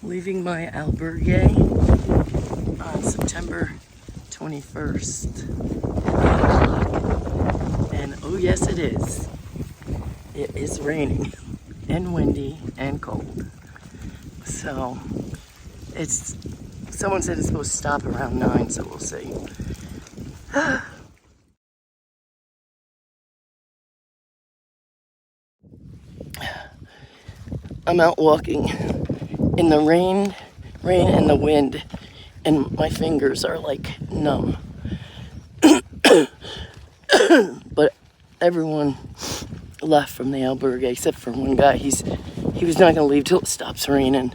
Leaving my albergue on September 21st at 8 o'clock. And oh yes it is. It is raining and windy and cold. So someone said it's supposed to stop around 9, so we'll see. I'm out walking in the rain and the wind, and my fingers are like numb. But everyone left from the albergue except for one guy. He was not gonna leave till it stops raining.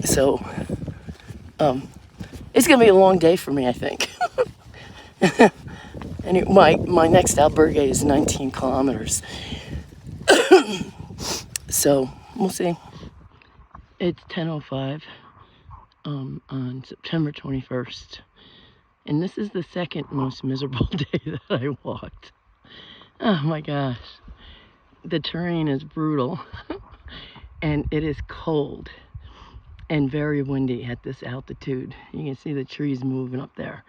So it's gonna be a long day for me, I think. And my next albergue is 19 kilometers. So we'll see. It's 10:05 on September 21st. And this is the second most miserable day that I walked. Oh my gosh. The terrain is brutal and it is cold and very windy at this altitude. You can see the trees moving up there.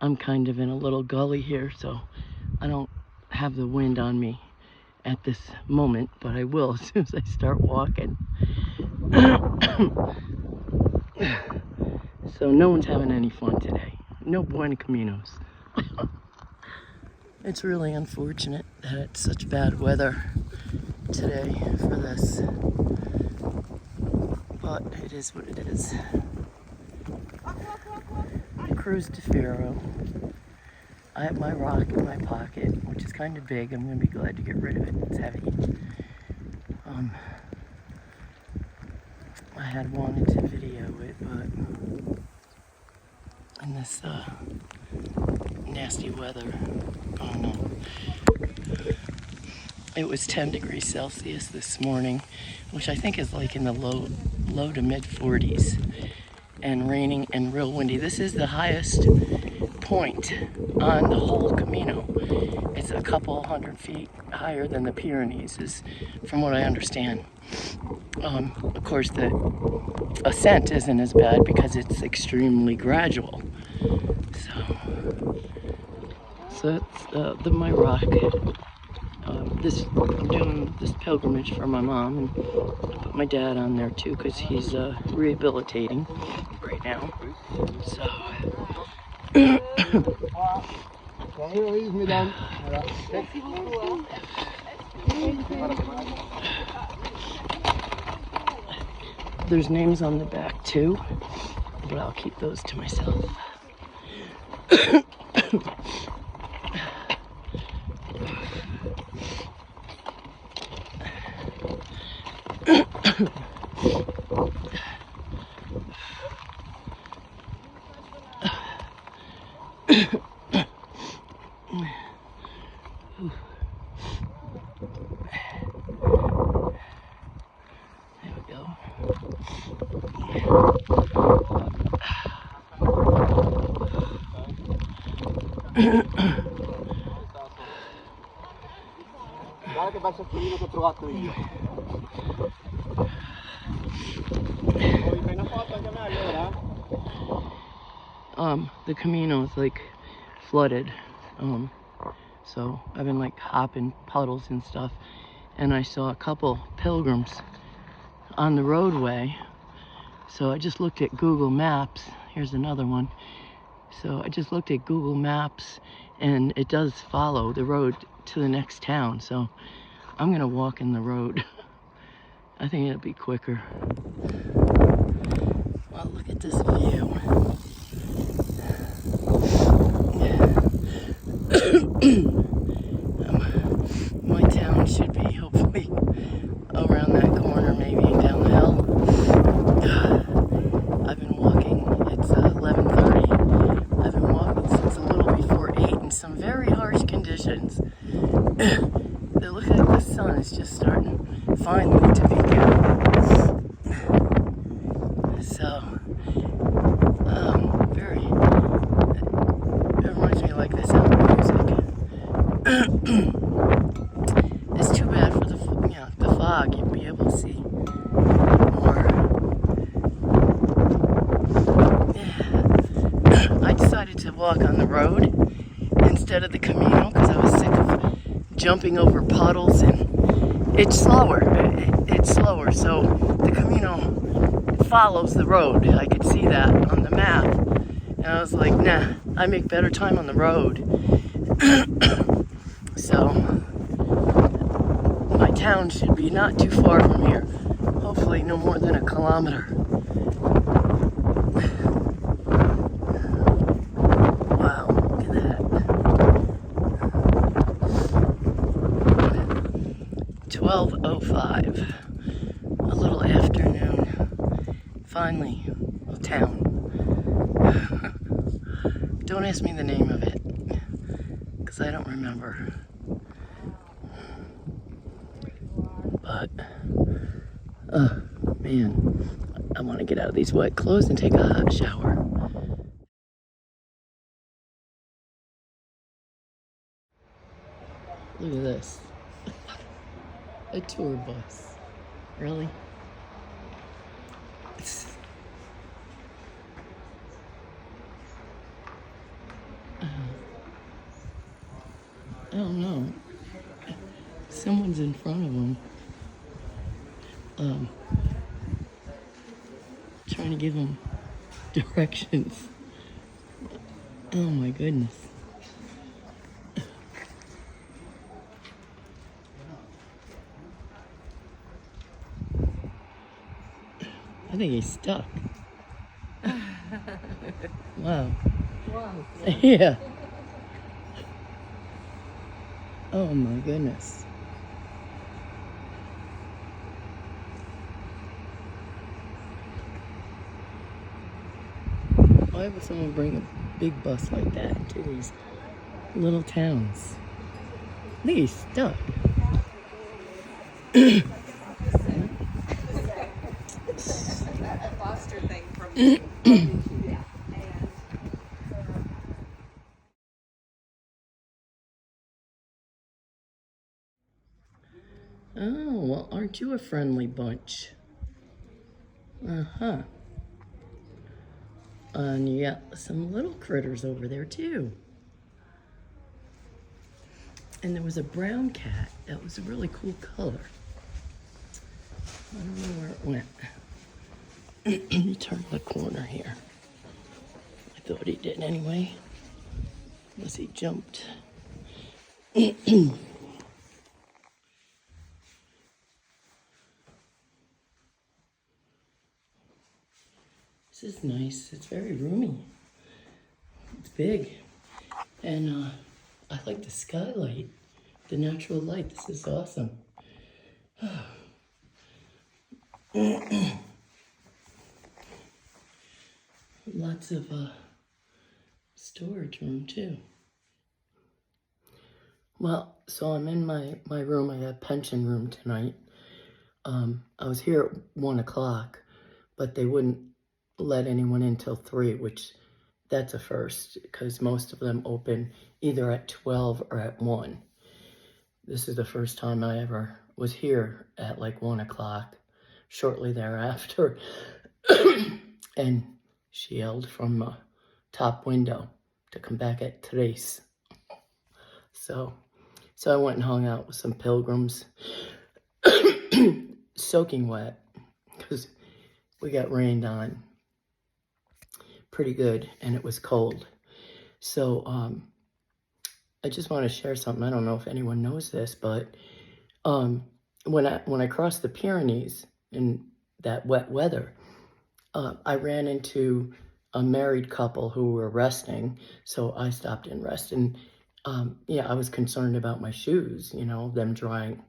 I'm kind of in a little gully here, so I don't have the wind on me at this moment, but I will as soon as I start walking. So no one's having any fun today. No buen caminos. It's really unfortunate that it's such bad weather today for this, but it is what it is. Cruise to Faro. I have my rock in my pocket, which is kind of big. I'm going to be glad to get rid of it. It's heavy. I had wanted to video it, but in this nasty weather, oh no. It was 10 degrees Celsius this morning, which I think is like in the low to mid 40s, and raining and real windy. This is the highest point on the whole Camino. It's a couple hundred feet higher than the Pyrenees, is from what I understand. Of course, the ascent isn't as bad because it's extremely gradual. So that's my rock. I'm doing this pilgrimage for my mom, and I put my dad on there too because he's rehabilitating right now. So. There's names on the back too, but I'll keep those to myself. There we go. The Camino is like flooded, so I've been like hopping puddles and stuff, and I saw a couple pilgrims on the roadway, so I just looked at Google Maps. Here's another one. So I just looked at Google Maps, and it does follow the road to the next town, so I'm gonna walk in the road. I think it'll be quicker. Well, look at this view. My town should be hopefully around that corner, maybe down the hill. I've been walking. It's 11:30. I've been walking since a little before 8 in some very harsh conditions. It looks like the sun is just starting finally to peek out. So, it reminds me like this out music. It's too bad for the fog. You you'll be able to see more. Yeah. I decided to walk on the road instead of the Camino because I was sick of jumping over puddles, and it's slower. It's slower, so the Camino follows the road. I could see that on the map, and I was like, nah, I make better time on the road. So my town should be not too far from here. Hopefully no more than 1 kilometer. Wow, look at that. 12:05. A little afternoon. Finally, a town. Don't ask me the name of it, because I don't remember. But, man, I want to get out of these wet clothes and take a hot shower. Look at this. A tour bus. Really? I don't know. Someone's in front of them. Trying to give them directions. Oh my goodness. I think he's stuck. Wow. Yeah. Oh my goodness. Why would someone bring a big bus like that to these little towns? I think he's stuck. Foster thing from Oh, well, aren't you a friendly bunch? Uh-huh. And you got some little critters over there, too. And there was a brown cat. That was a really cool color. I don't know where it went. He turned the corner here. I thought he did anyway. Unless he jumped. This is nice. It's very roomy. It's big. And I like the skylight, the natural light. This is awesome. Lots of storage room too. Well, so I'm in my room. I have pension room tonight. I was here at 1 o'clock, but they wouldn't let anyone in till 3, which that's a first because most of them open either at 12 or at 1. This is the first time I ever was here at like 1 o'clock, shortly thereafter. And she yelled from the top window to come back at 3. So I went and hung out with some pilgrims, soaking wet because we got rained on pretty good and it was cold. So I just want to share something. I don't know if anyone knows this, but when I crossed the Pyrenees in that wet weather, I ran into a married couple who were resting, so I stopped and rested. And yeah, I was concerned about my shoes, you know, them drying.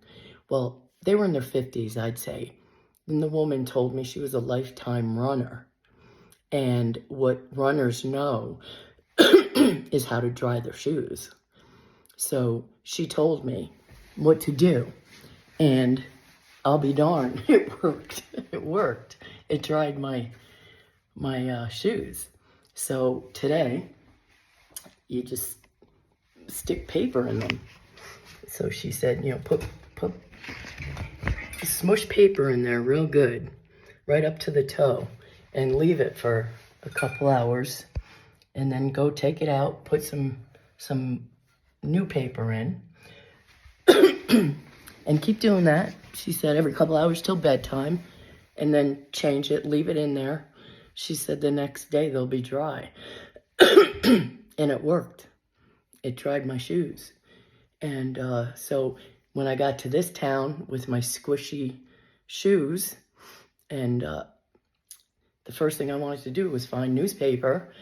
Well, they were in their 50s, I'd say. And the woman told me she was a lifetime runner. And what runners know is how to dry their shoes. So she told me what to do. And I'll be darned, it worked. It worked. It dried my shoes. So today, you just stick paper in them. So she said, you know, put smush paper in there real good, right up to the toe, and leave it for a couple hours, and then go take it out, put some new paper in, and keep doing that. She said every couple hours till bedtime, and then change it, leave it in there. She said the next day they'll be dry. And it worked. It dried my shoes. And so when I got to this town with my squishy shoes, and the first thing I wanted to do was find newspaper,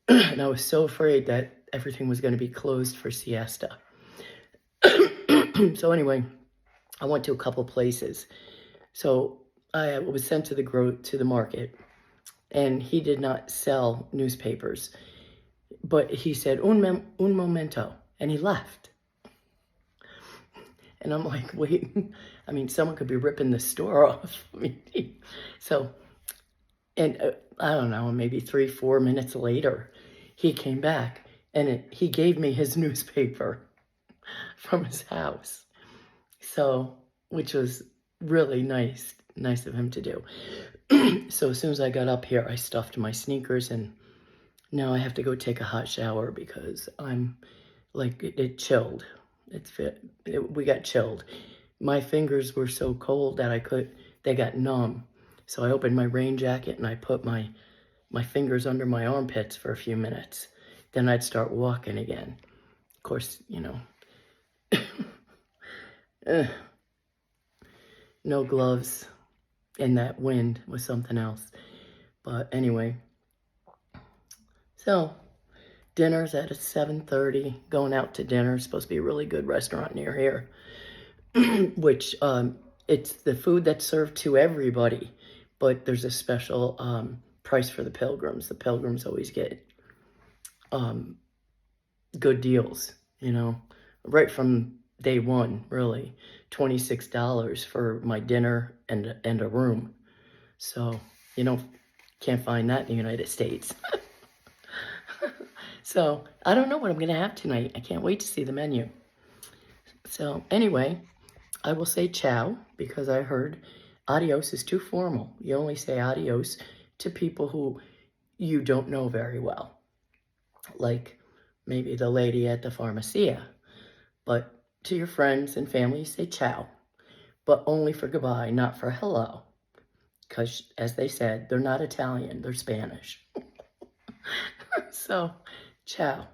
and I was so afraid that everything was going to be closed for siesta. So anyway, I went to a couple places. So I was sent to the market, and he did not sell newspapers, but he said un momento, and he left. And I'm like, wait, I mean, someone could be ripping the store off. I mean, so, and I don't know, maybe 3-4 minutes later, he came back, and he gave me his newspaper from his house. So, which was really nice of him to do. So as soon as I got up here, I stuffed my sneakers, and now I have to go take a hot shower because I'm like, it chilled. We got chilled. My fingers were so cold that they got numb. So I opened my rain jacket and I put my fingers under my armpits for a few minutes. Then I'd start walking again. Of course, you know, no gloves, and that wind was something else. But anyway, so dinner's at 7:30, going out to dinner. It's supposed to be a really good restaurant near here, which it's the food that's served to everybody, but there's a special price for the pilgrims. The pilgrims always get good deals, you know, right from day one, really. $26 for my dinner and a room. So, you know, can't find that in the United States. So, I don't know what I'm going to have tonight. I can't wait to see the menu. So, anyway, I will say ciao because I heard adios is too formal. You only say adios to people who you don't know very well. Like maybe the lady at the pharmacia. But to your friends and family, you say ciao. But only for goodbye, not for hello. Because, as they said, they're not Italian, they're Spanish. So, ciao.